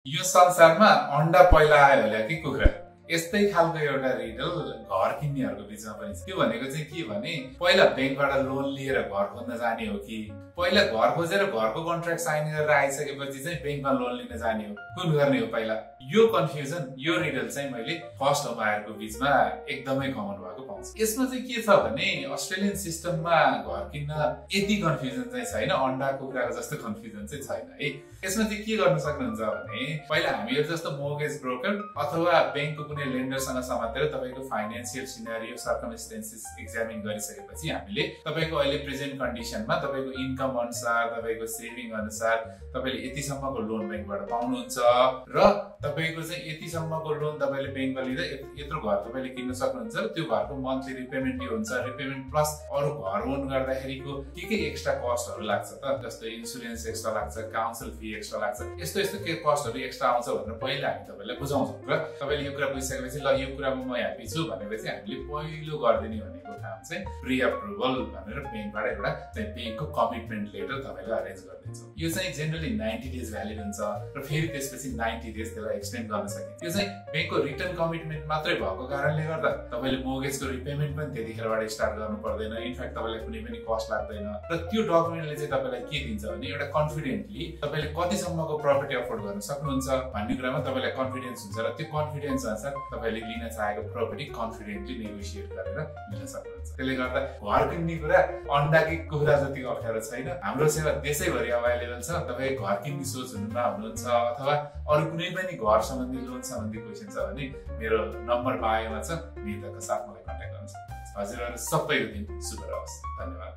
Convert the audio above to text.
यो संसारमा अंडा पहिला आयो होला कि कुखुरा यस्तै खालको एउटा रिडल घर किन्नेहरुको बीचमा पनि छ। त्यो भनेको चाहिँ के भने पहिला बैंकबाट लोन लिएर घर खोज्न जाने हो कि पहिला घर खोजेर घरको कन्ट्र्याक्ट साइन गरेर आइसकेपछि चाहिँ बैंकमा लोन लिन जाने हो, कुन गर्ने हो पहिला? यो कन्फ्युजन, यो रिडल चाहिँ मैले फर्स्ट होम बायरको बीचमा एकदमै कमन भएको पाउँछु। यसमा चाहिँ के छ भने अस्ट्रेलियन सिस्टममा घर किन्न यति कन्फ्युजन चाहिँ छैन, अंडा कुखुराको जस्तो कन्फ्युजन चाहिँ छैन है। यसमा चाहिँ के गर्न सक्नुहुन्छ भने पहिला हामीहरु जस्तो मोर्गेज ब्रोकर अथवा बैंकको कुनै लेन्डरसँग समातेर तपाईको फाइनान्शियल सिनारियो सर्कमस्टेन्सेस एक्जामिन गरिसकेपछि हामीले तपाईको अहिले प्रेजेन्ट कन्डिसनमा तपाईको इन्कम अनुसार तपाईको सेभिङ अनुसार तपाईले यतिसम्मको लोन बैंकबाट पाउनुहुन्छ र तपाईको चाहिँ यतिसम्मको लोन तपाईले बैंकबाट लिँदा यत्रो घर तपाईले किन्न सक्नुहुन्छ र त्यो घरको मन्थली रिपेमेन्ट यो हुन्छ, रिपेमेन्ट प्लस अरु घर ओन गर्दाखेरिको के एक्स्ट्रा कस्टहरु लाग्छ त, जस्तो इन्स्योरेन्स एक्स्ट्रा लाग्छ, काउन्सिल फी एक्स्ट्रा लाग्छ, यस्तो यस्तो के कस्टहरु एक्स्ट्रा आउँछ भनेर पहिला हामी तपाईलाई बुझाउँछौं र तपाईले यो कुरा बुझिसकेपछि ल यो कुरामा म ह्यापी छु भनेपछि हामीले पहिलो गर्दिने भनेको काम चाहिँ प्री अप्रुभल भनेर बैंकबाट एउटा चाहिँ बैंकको कमिटमेन्ट लेटर तपाईलाई अरेन्ज गर्दिन्छौं। यो चाहिँ जेनरली 90 डेज भ्यालिड हुन्छ र फेरि त्यसपछि 90 डेज त्यसलाई एक्सटेन्ड गर्न सकिन्छ। यो चाहिँ बैंकको रिटर्न कमिटमेन्ट मात्रै भएको कारणले गर्दा तपाईले मोर्गेजको रिपेमेन्ट पनि त्यतिखेरबाट स्टार्ट गर्नु पर्दैन, इनफ्याक्ट तपाईलाई कुनै पनि कस्ट लाग्दैन र त्यो डकुमेन्टले चाहिँ तपाईलाई के दिन्छ भने एउटा कन्फिडेन्टली तपाईले कतिसम्मको प्रपर्टी अफोर्ड गर्न सक्नुहुन्छ भन्ने कुरामा तपाईलाई कन्फिडेन्स हुन्छ र त्यो कन्फिडेन्स अनुसार तपाईले लिन चाहेको प्रपर्टी कन्फिडेन्टली नेगोसिएट गरेर लिन सक्नुहुन्छ। त्यसले गर्दा घर किन्ने कुरा अंडाकी कुखुरा जति अप्ठ्यारो छैन। हाम्रो सेवा देशैभरि अभाइलेबल छ। तपाई घर किन्ने सोच हुनुहुन्छ अथवा अरु कुनै पनि घर सम्बन्धी लोन सम्बन्धी क्वेशन छ भने मेरो नम्बर बायोमा छ, निताका साथ मलाई कन्ट्याक्ट गर्न सक्नुहुन्छ। हजुरहरु सबैको दिन शुभ रहोस्। धन्यवाद।